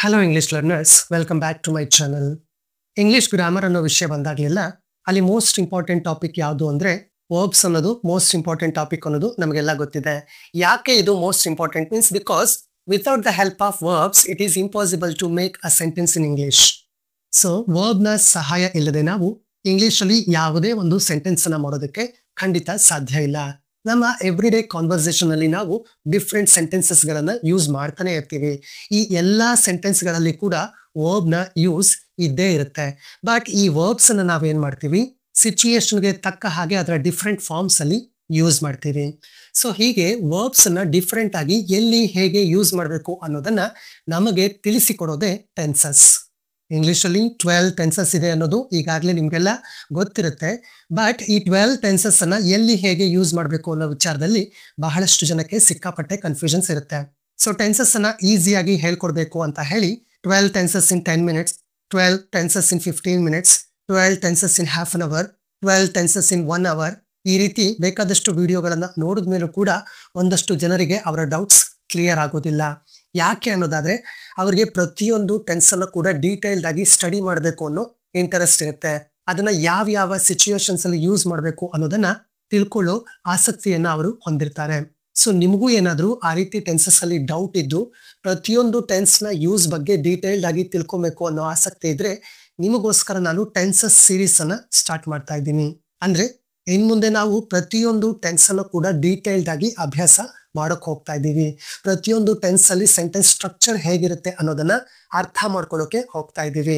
Hello English learners, welcome back to my channel. English grammar ಅನ್ನೋ ವಿಷಯ ಬಂದಾಗಲೆಲ್ಲ ಅಲ್ಲಿ most important topic ಯಾವುದು ಅಂದ್ರೆ ವರ್ಬ್ಸ್ ಅನ್ನೋದು ಮೋಸ್ಟ್ ಇಂಪಾರ್ಟೆಂಟ್ ಟಾಪಿಕ್ ಅನ್ನೋದು ನಮಗೆಲ್ಲ ಗೊತ್ತಿದೆ. ಯಾಕೆ ಇದು most important means because without the help of verbs it is impossible to make a sentence in English. So verb ನ ಸಹಾಯ ಇಲ್ಲದೆ ನಾವು ಇಂಗ್ಲಿಷ್ ಅಲ್ಲಿ ಯಾವುದೇ ಒಂದು ಸೆಂಟೆನ್ಸ್ ಅನ್ನ ಮಾಡೋದಕ್ಕೆ ಖಂಡಿತ ಸಾಧ್ಯ ಇಲ್ಲ. ನಮ್ಮ ಎವ್ರಿ ಡೇ ಕಾನ್ವರ್ಸೇಷನ್ ಅಲ್ಲಿ ನಾವು ಡಿಫ್ರೆಂಟ್ ಸೆಂಟೆನ್ಸಸ್ ಗಳನ್ನ ಯೂಸ್ ಮಾಡ್ತಾನೆ ಇರ್ತೀವಿ. ಈ ಎಲ್ಲಾ ಸೆಂಟೆನ್ಸ್ ಗಳಲ್ಲಿ ಕೂಡ ವರ್ಬ್ ನ ಯೂಸ್ ಇದ್ದೇ ಇರುತ್ತೆ. ಬಟ್ ಈ ವರ್ಬ್ಸ್ ಅನ್ನ ನಾವೇನ್ ಮಾಡ್ತೀವಿ, ಸಿಚುಯೇಷನ್ಗೆ ತಕ್ಕ ಹಾಗೆ ಅದರ ಡಿಫ್ರೆಂಟ್ ಫಾರ್ಮ್ಸ್ ಅಲ್ಲಿ ಯೂಸ್ ಮಾಡ್ತೀವಿ. ಸೊ ಹೀಗೆ ವರ್ಬ್ಸ್ ಅನ್ನ ಡಿಫ್ರೆಂಟ್ ಆಗಿ ಎಲ್ಲಿ ಹೇಗೆ ಯೂಸ್ ಮಾಡಬೇಕು ಅನ್ನೋದನ್ನ ನಮಗೆ ತಿಳಿಸಿಕೊಡೋದೇ ಟೆನ್ಸಸ್. ಇಂಗ್ಲಿಷ್ ಅಲ್ಲಿ 12 ಟೆನ್ಸಸ್ ಇದೆ ಅನ್ನೋದು ಈಗಾಗಲೇ ನಿಮ್ಗೆಲ್ಲ ಗೊತ್ತಿರುತ್ತೆ. ಬಟ್ ಈ 12 ಟೆನ್ಸಸ್ ಅನ್ನ ಎಲ್ಲಿ ಹೇಗೆ ಯೂಸ್ ಮಾಡಬೇಕು ಅನ್ನೋ ವಿಚಾರದಲ್ಲಿ ಬಹಳಷ್ಟು ಜನಕ್ಕೆ ಸಿಕ್ಕಾಪಟ್ಟೆ ಕನ್ಫ್ಯೂಷನ್ಸ್ ಇರುತ್ತೆ. ಸೊ ಟೆನ್ಸಸ್ ಅನ್ನ ಈಸಿಯಾಗಿ ಹೇಳ್ಕೊಡ್ಬೇಕು ಅಂತ ಹೇಳಿ 12 tenses in 10 minutes, 12 tenses in 15 minutes, 12 tenses in half an hour, 12 tenses in 1 hour, ಈ ರೀತಿ ಬೇಕಾದಷ್ಟು ವಿಡಿಯೋಗಳನ್ನ ನೋಡಿದ ಮೇಲೂ ಕೂಡ ಒಂದಷ್ಟು ಜನರಿಗೆ ಅವರ ಡೌಟ್ಸ್ ಕ್ಲಿಯರ್ ಆಗೋದಿಲ್ಲ. ಯಾಕೆ ಅನ್ನೋದಾದ್ರೆ ಅವರಿಗೆ ಪ್ರತಿಯೊಂದು ಟೆನ್ಸ್ ಅನ್ನು ಕೂಡ ಡೀಟೇಲ್ಡ್ ಆಗಿ ಸ್ಟಡಿ ಮಾಡಬೇಕು ಅನ್ನೋ ಇಂಟರೆಸ್ಟ್ ಇರುತ್ತೆ. ಅದನ್ನ ಯಾವ ಸಿಚುಯೇಷನ್ಸ್ ಅಲ್ಲಿ ಯೂಸ್ ಮಾಡಬೇಕು ಅನ್ನೋದನ್ನ ತಿಳ್ಕೊಳ್ಳೋ ಆಸಕ್ತಿಯನ್ನ ಅವರು ಹೊಂದಿರ್ತಾರೆ. ಸೊ ನಿಮಗೂ ಏನಾದ್ರೂ ಆ ರೀತಿ ಟೆನ್ಸಸ್ ಅಲ್ಲಿ ಡೌಟ್ ಇದ್ದು ಪ್ರತಿಯೊಂದು ಟೆನ್ಸ್ ನ ಯೂಸ್ ಬಗ್ಗೆ ಡೀಟೇಲ್ಡ್ ಆಗಿ ತಿಳ್ಕೊಬೇಕು ಅನ್ನೋ ಆಸಕ್ತಿ ಇದ್ರೆ ನಿಮಗೋಸ್ಕರ ನಾನು ಟೆನ್ಸಸ್ ಸೀರೀಸ್ ಅನ್ನ ಸ್ಟಾರ್ಟ್ ಮಾಡ್ತಾ ಇದ್ದೀನಿ. ಅಂದ್ರೆ ಇನ್ ಮುಂದೆ ನಾವು ಪ್ರತಿಯೊಂದು ಟೆನ್ಸ್ ಅನ್ನು ಕೂಡ ಡೀಟೇಲ್ಡ್ ಆಗಿ ಅಭ್ಯಾಸ ಮಾಡಕ್ ಹೋಗ್ತಾ ಇದ್ದೀವಿ. ಪ್ರತಿಯೊಂದು ಟೆನ್ಸ್ ಅಲ್ಲಿ ಸೆಂಟೆನ್ಸ್ ಸ್ಟ್ರಕ್ಚರ್ ಹೇಗಿರುತ್ತೆ ಅನ್ನೋದನ್ನ ಅರ್ಥ ಮಾಡ್ಕೊಳ್ಳೋಕೆ ಹೋಗ್ತಾ ಇದ್ದೀವಿ.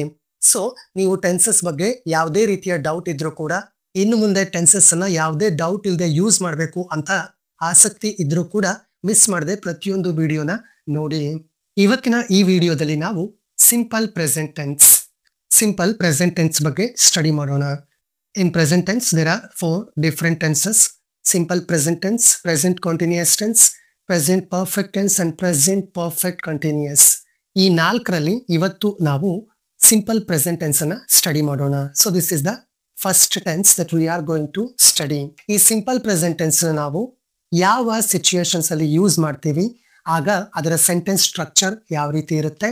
ಸೊ ನೀವು ಟೆನ್ಸಸ್ ಬಗ್ಗೆ ಯಾವುದೇ ರೀತಿಯ ಡೌಟ್ ಇದ್ರೂ ಕೂಡ ಇನ್ನು ಮುಂದೆ ಟೆನ್ಸಸ್ ಅನ್ನ ಯಾವುದೇ ಡೌಟ್ ಇಲ್ಲದೆ ಯೂಸ್ ಮಾಡಬೇಕು ಅಂತ ಆಸಕ್ತಿ ಇದ್ರೂ ಕೂಡ ಮಿಸ್ ಮಾಡದೆ ಪ್ರತಿಯೊಂದು ವಿಡಿಯೋನ ನೋಡಿ. ಇವತ್ತಿನ ಈ ವಿಡಿಯೋದಲ್ಲಿ ನಾವು ಸಿಂಪಲ್ ಪ್ರೆಸೆಂಟ್ ಟೆನ್ಸ್ ಬಗ್ಗೆ ಸ್ಟಡಿ ಮಾಡೋಣ. In present tense, there are 4 different tenses: simple present tense, present continuous tense, present perfect tense and present perfect continuous. ಈ 4ರಲ್ಲಿ ಇವತ್ತು ನಾವು simple present tense ಅನ್ನ ಸ್ಟಡಿ ಮಾಡೋಣ. So this is the first tense that we are going to study. ಈ simple present tense ನಾವು ಯಾವ situations ಅಲ್ಲಿ use ಮಾಡ್ತೀವಿ, ಆಗ ಅದರ ಸೆಂಟೆನ್ಸ್ ಸ್ಟ್ರಕ್ಚರ್ ಯಾವ ರೀತಿ ಇರುತ್ತೆ,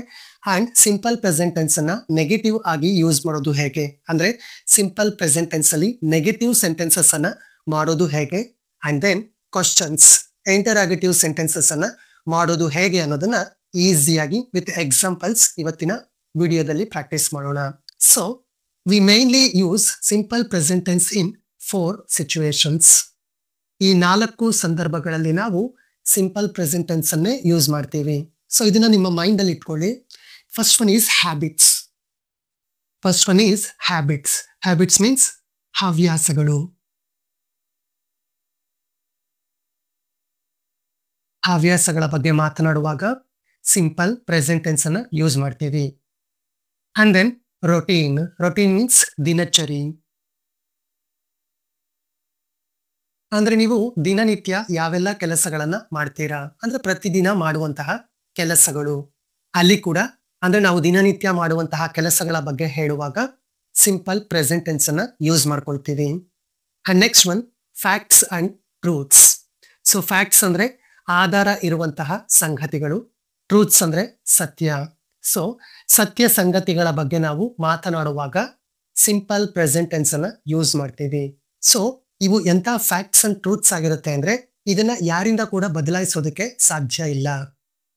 ಅಂಡ್ ಸಿಂಪಲ್ ಪ್ರೆಸೆಂಟ್ ಟೆನ್ಸ್ ಅನ್ನ ನೆಗೆಟಿವ್ ಆಗಿ ಯೂಸ್ ಮಾಡೋದು ಹೇಗೆ, ಅಂದ್ರೆ ಸಿಂಪಲ್ ಪ್ರೆಸೆಂಟ್ ಟೆನ್ಸ್ ಅಲ್ಲಿ ನೆಗೆಟಿವ್ ಸೆಂಟೆನ್ಸಸ್ ಅನ್ನ ಮಾಡೋದು ಹೇಗೆ, and then questions interrogative sentences ಅನ್ನ ಮಾಡೋದು ಹೇಗೆ ಅನ್ನೋದನ್ನ ಈಸಿಯಾಗಿ ವಿತ್ ಎಕ್ಸಾಂಪಲ್ಸ್ ಇವತ್ತಿನ ವಿಡಿಯೋದಲ್ಲಿ ಪ್ರಾಕ್ಟೀಸ್ ಮಾಡೋಣ. So we mainly use simple present tense in 4 situations. ಈ 4 ಸಂದರ್ಭಗಳಲ್ಲಿ ನಾವು ಸಿಂಪಲ್ ಪ್ರೆಸೆಂಟ್ ಟೆನ್ಸ್ ಅನ್ನೇ ಯೂಸ್ ಮಾಡ್ತೀವಿ. ಸೊ ಇದನ್ನ ನಿಮ್ಮ ಮೈಂಡ್ ಅಲ್ಲಿ ಇಟ್ಕೊಳ್ಳಿ. First one is habits. Habits means ಹವ್ಯಾಸಗಳು. ಹವ್ಯಾಸಗಳ ಬಗ್ಗೆ ಮಾತನಾಡುವಾಗ ಸಿಂಪಲ್ ಪ್ರೆಸೆಂಟ್ ಟೆನ್ಸ್ ಅನ್ನ ಯೂಸ್ ಮಾಡ್ತೀವಿ. ಅಂಡ್ ದೆನ್ ರೊಟೀನ್ ಮೀನ್ಸ್ ದಿನಚರಿ. ಅಂದ್ರೆ ನೀವು ದಿನನಿತ್ಯ ಯಾವೆಲ್ಲ ಕೆಲಸಗಳನ್ನ ಮಾಡ್ತೀರಾ, ಅಂದ್ರೆ ಪ್ರತಿದಿನ ಮಾಡುವಂತಹ ಕೆಲಸಗಳು. ಅಲ್ಲಿ ಕೂಡ ಅಂದ್ರೆ ನಾವು ದಿನನಿತ್ಯ ಮಾಡುವಂತಹ ಕೆಲಸಗಳ ಬಗ್ಗೆ ಹೇಳುವಾಗ ಸಿಂಪಲ್ ಪ್ರೆಸೆಂಟ್ ಟೆನ್ಸ್ ಅನ್ನ ಯೂಸ್ ಮಾಡ್ಕೊಳ್ತೀವಿ. And next one facts and truths. So facts ಅಂದ್ರೆ ಆಧಾರ ಇರುವಂತಹ ಸಂಗತಿಗಳು, ಟ್ರೂತ್ಸ್ ಅಂದ್ರೆ ಸತ್ಯ. ಸೊ ಸತ್ಯ ಸಂಗತಿಗಳ ಬಗ್ಗೆ ನಾವು ಮಾತನಾಡುವಾಗ ಸಿಂಪಲ್ ಪ್ರೆಸೆಂಟ್ ಟೆನ್ಸ್ ಅನ್ನ ಯೂಸ್ ಮಾಡ್ತೀವಿ. ಸೊ ಇವು ಎಂತ ಫ್ಯಾಕ್ಟ್ಸ್ ಅಂಡ್ ಟ್ರೂತ್ಸ್ ಆಗಿರುತ್ತೆ ಅಂದ್ರೆ ಇದನ್ನ ಯಾರಿಂದ ಕೂಡ ಬದಲಾಯಿಸೋದಕ್ಕೆ ಸಾಧ್ಯ ಇಲ್ಲ.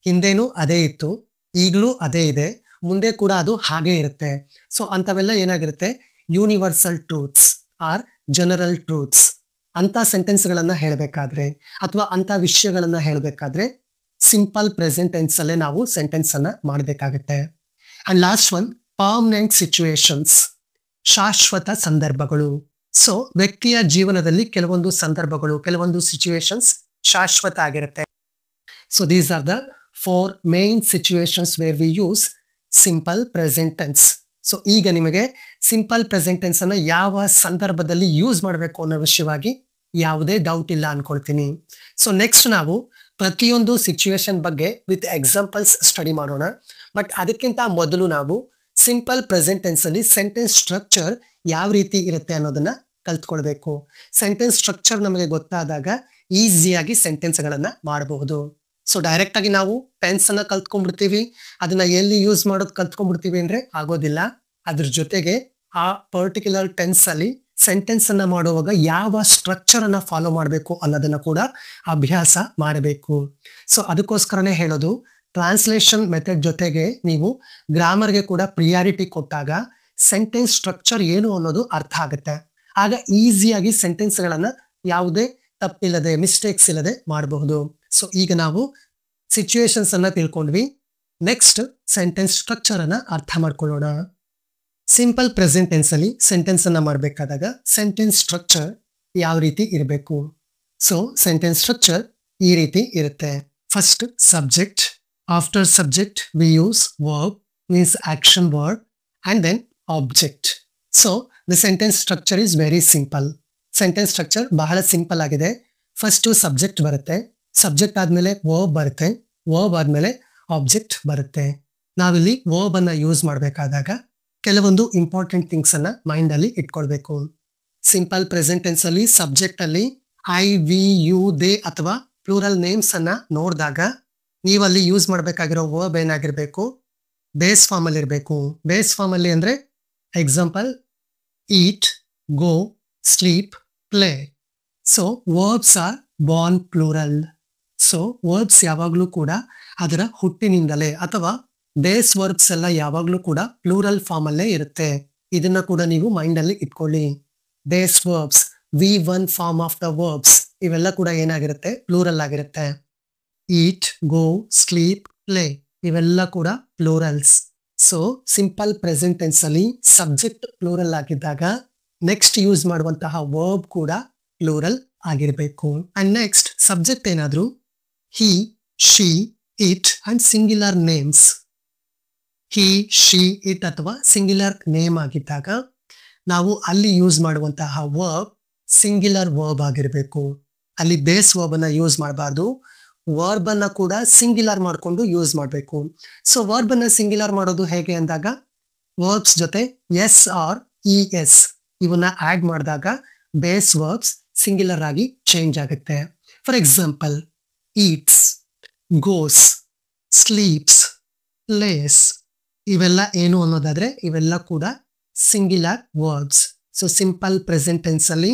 ಹಿಂದೇನು ಅದೇ ಇತ್ತು, ಈಗಲೂ ಅದೇ ಇದೆ, ಮುಂದೆ ಕೂಡ ಅದು ಹಾಗೆ ಇರುತ್ತೆ. ಸೊ ಅಂತವೆಲ್ಲ ಏನಾಗಿರುತ್ತೆ, universal truths or general truths. ಅಂತ ಸೆಂಟೆನ್ಸ್ ಗಳನ್ನ ಹೇಳ್ಬೇಕಾದ್ರೆ ಅಥವಾ ಅಂತ ವಿಷಯಗಳನ್ನ ಹೇಳ್ಬೇಕಾದ್ರೆ ಸಿಂಪಲ್ ಪ್ರೆಸೆಂಟ್ ಟೆನ್ಸ್ ಅಲ್ಲೇ ನಾವು ಸೆಂಟೆನ್ಸ್ ಅನ್ನ ಮಾಡಬೇಕಾಗುತ್ತೆ. And last one permanent situations, ಶಾಶ್ವತ ಸಂದರ್ಭಗಳು. ಸೊ ವ್ಯಕ್ತಿಯ ಜೀವನದಲ್ಲಿ ಕೆಲವೊಂದು ಸಂದರ್ಭಗಳು, ಕೆಲವೊಂದು ಸಿಚುಯೇಷನ್ಸ್ ಶಾಶ್ವತ ಆಗಿರುತ್ತೆ. So these are the 4 main situations wear we use simple present tense. So ಈಗ ನಿಮಗೆ ಸಿಂಪಲ್ ಪ್ರೆಸೆಂಟ್ ಟೆನ್ಸ್ ಅನ್ನ ಯಾವ ಸಂದರ್ಭದಲ್ಲಿ ಯೂಸ್ ಮಾಡಬೇಕು ಅನ್ನೋ ವಿಷಯವಾಗಿ ಯಾವುದೇ ಡೌಟ್ ಇಲ್ಲ ಅನ್ಕೊಳ್ತೀನಿ. ಸೊ ನೆಕ್ಸ್ಟ್ ನಾವು ಪ್ರತಿಯೊಂದು ಸಿಚುಯೇಷನ್ ಬಗ್ಗೆ ವಿತ್ ಎಕ್ಸಾಂಪಲ್ಸ್ ಸ್ಟಡಿ ಮಾಡೋಣ. ಬಟ್ ಅದಕ್ಕಿಂತ ಮೊದಲು ನಾವು ಸಿಂಪಲ್ ಪ್ರೆಸೆಂಟ್ ಟೆನ್ಸ್ ಅಲ್ಲಿ ಸೆಂಟೆನ್ಸ್ ಸ್ಟ್ರಕ್ಚರ್ ಯಾವ ರೀತಿ ಇರುತ್ತೆ ಅನ್ನೋದನ್ನ ಕಲ್ತ್ಕೊಳ್ಬೇಕು. ಸೆಂಟೆನ್ಸ್ ಸ್ಟ್ರಕ್ಚರ್ ನಮಗೆ ಗೊತ್ತಾದಾಗ ಈಸಿಯಾಗಿ ಸೆಂಟೆನ್ಸ್ ಗಳನ್ನ ಮಾಡಬಹುದು. ಸೊ ಡೈರೆಕ್ಟ್ ಆಗಿ ನಾವು ಟೆನ್ಸ್ ಅನ್ನ ಕಲ್ತ್ಕೊಂಡ್ಬಿಡ್ತೀವಿ, ಅದನ್ನ ಎಲ್ಲಿ ಯೂಸ್ ಮಾಡೋದು ಕಲ್ತ್ಕೊಂಡ್ಬಿಡ್ತೀವಿ ಅಂದ್ರೆ ಆಗೋದಿಲ್ಲ. ಅದ್ರ ಜೊತೆಗೆ ಆ ಪರ್ಟಿಕ್ಯುಲರ್ ಟೆನ್ಸ್ ಅಲ್ಲಿ ಸೆಂಟೆನ್ಸ್ ಅನ್ನ ಮಾಡುವಾಗ ಯಾವ ಸ್ಟ್ರಕ್ಚರ್ ಅನ್ನ ಫಾಲೋ ಮಾಡಬೇಕು ಅನ್ನೋದನ್ನ ಕೂಡ ಅಭ್ಯಾಸ ಮಾಡಬೇಕು. ಸೊ ಅದಕ್ಕೋಸ್ಕರನೇ ಹೇಳೋದು, ಟ್ರಾನ್ಸ್ಲೇಷನ್ ಮೆಥಡ್ ಜೊತೆಗೆ ನೀವು ಗ್ರಾಮರ್ಗೆ ಕೂಡ ಪ್ರಿಯಾರಿಟಿ ಕೊಟ್ಟಾಗ ಸೆಂಟೆನ್ಸ್ ಸ್ಟ್ರಕ್ಚರ್ ಏನು ಅನ್ನೋದು ಅರ್ಥ ಆಗುತ್ತೆ. ಆಗ ಈಸಿಯಾಗಿ ಸೆಂಟೆನ್ಸ್ ಗಳನ್ನ ಯಾವುದೇ ತಪ್ಪಿಲ್ಲದೆ, ಮಿಸ್ಟೇಕ್ಸ್ ಇಲ್ಲದೆ ಮಾಡಬಹುದು. ಸೊ ಈಗ ನಾವು ಸಿಚುಯೇಷನ್ಸ್ ಅನ್ನ ತಿಳ್ಕೊಂಡ್ವಿ. ನೆಕ್ಸ್ಟ್ ಸೆಂಟೆನ್ಸ್ ಸ್ಟ್ರಕ್ಚರ್ ಅನ್ನ ಅರ್ಥ ಮಾಡ್ಕೊಳ್ಳೋಣ. ಸಿಂಪಲ್ ಪ್ರೆಸೆಂಟ್ ಟೆನ್ಸ್ ಅಲ್ಲಿ ಸೆಂಟೆನ್ಸ್ ಅನ್ನ ಮಾಡಬೇಕಾದಾಗ ಸೆಂಟೆನ್ಸ್ ಸ್ಟ್ರಕ್ಚರ್ ಯಾವ ರೀತಿ ಇರಬೇಕು? ಸೊ ಸೆಂಟೆನ್ಸ್ ಸ್ಟ್ರಕ್ಚರ್ ಈ ರೀತಿ ಇರುತ್ತೆ. First subject, after subject we use verb means action word and then object. So the sentence structure is very simple. Sentence structure ಬಹಳ ಸಿಂಪಲ್ ಆಗಿದೆ. ಫಸ್ಟ್ ಸಬ್ಜೆಕ್ಟ್ ಬರುತ್ತೆ, ಸಬ್ಜೆಕ್ಟ್ ಆದ್ಮೇಲೆ ವರ್ಬ್ ಬರುತ್ತೆ, ವರ್ಬ್ ಆದ್ಮೇಲೆ object ಬರುತ್ತೆ. ನಾವಿಲ್ಲಿ ವರ್ಬ್ ಅನ್ನ ಯೂಸ್ ಮಾಡಬೇಕಾದಾಗ ಕೆಲವೊಂದು ಇಂಪಾರ್ಟೆಂಟ್ ಥಿಂಗ್ಸ್ ಅನ್ನ ಮೈಂಡ್ ಅಲ್ಲಿ ಇಟ್ಕೊಳ್ಬೇಕು. ಸಿಂಪಲ್ ಪ್ರೆಸೆಂಟ್ ಟೆನ್ಸ್ ಅಲ್ಲಿ ಸಬ್ಜೆಕ್ಟ್ ಅಲ್ಲಿ ಐ, ವಿ, ಯು, ದೇ ಅಥವಾ ಪ್ಲೂರಲ್ ನೇಮ್ಸ್ ಅನ್ನ ನೋಡಿದಾಗ ನೀವಲ್ಲಿ ಯೂಸ್ ಮಾಡಬೇಕಾಗಿರೋ ವರ್ಬ್ ಏನಾಗಿರ್ಬೇಕು? ಬೇಸ್ ಫಾರ್ಮ್ ಅಲ್ಲಿ ಇರಬೇಕು. ಬೇಸ್ ಫಾರ್ಮ್ ಅಲ್ಲಿ ಅಂದ್ರೆ example eat, go, sleep, play. So verbs are born plural. So verbs ಯಾವಾಗ್ಲೂ ಕೂಡ ಅದರ ಹುಟ್ಟಿನಿಂದಲೇ ಅಥವಾ ಬೇಸ್ ವರ್ಬ್ಸ್ ಎಲ್ಲ ಯಾವಾಗ್ಲೂ ಕೂಡ ಪ್ಲೂರಲ್ ಫಾರ್ಮ್ ಅಲ್ಲೇ ಇರುತ್ತೆ. ಇದನ್ನ ಕೂಡ ನೀವು ಮೈಂಡ್ ಅಲ್ಲಿ ಇಟ್ಕೊಳ್ಳಿ. Base verbs, V1 form of the verbs ಇವೆಲ್ಲ ಕೂಡ ಏನಾಗಿರುತ್ತೆ? ಪ್ಲೂರಲ್ ಆಗಿರುತ್ತೆ. ಈಟ್, ಗೋ, ಸ್ಲೀಪ್, ಪ್ಲೇ ಇವೆಲ್ಲ ಕೂಡ plurals. So simple present tense ಅಲ್ಲಿ ಸಬ್ಜೆಕ್ಟ್ ಪ್ಲೂರಲ್ ಆಗಿದ್ದಾಗ ನೆಕ್ಸ್ಟ್ ಯೂಸ್ ಮಾಡುವಂತಹ ವರ್ಬ್ ಕೂಡ ಪ್ಲೂರಲ್ ಆಗಿರಬೇಕು. ಅಂಡ್ ನೆಕ್ಸ್ಟ್ ಸಬ್ಜೆಕ್ಟ್ ಏನಾದ್ರು he, she, it and singular names, he, she, it ಅಥವಾ ಸಿಂಗ್ಯುಲರ್ ನೇಮ್ ಆಗಿದ್ದಾಗ ನಾವು ಅಲ್ಲಿ ಯೂಸ್ ಮಾಡುವಂತಹ ವರ್ಬ್ ಸಿಂಗ್ಯುಲರ್ ವರ್ಬ್ ಆಗಿರಬೇಕು. ಅಲ್ಲಿ ಬೇಸ್ ವರ್ಬ್ ಅನ್ನ ಯೂಸ್ ಮಾಡಬಾರ್ದು. ವರ್ಬ್ ಅನ್ನ ಕೂಡ ಸಿಂಗ್ಯುಲರ್ ಮಾಡ್ಕೊಂಡು ಯೂಸ್ ಮಾಡಬೇಕು. ಸೊ ವರ್ಬ್ ಅನ್ನ ಸಿಂಗ್ಯುಲರ್ ಮಾಡೋದು ಹೇಗೆ ಅಂದಾಗ ವರ್ಬ್ಸ್ ಜೊತೆ ಎಸ್ ಆರ್ ಇ ಎಸ್ ಇವನ್ನ ಆಡ್ ಮಾಡಿದಾಗ ಬೇಸ್ ವರ್ಬ್ಸ್ ಸಿಂಗ್ಯುಲರ್ ಆಗಿ ಚೇಂಜ್ ಆಗುತ್ತೆ. For example eats, goes, sleeps, place ಇವೆಲ್ಲ ಏನು ಅನ್ನೋದಾದ್ರೆ ಇವೆಲ್ಲ ಕೂಡ singular verbs. So simple present tense ಅಲ್ಲಿ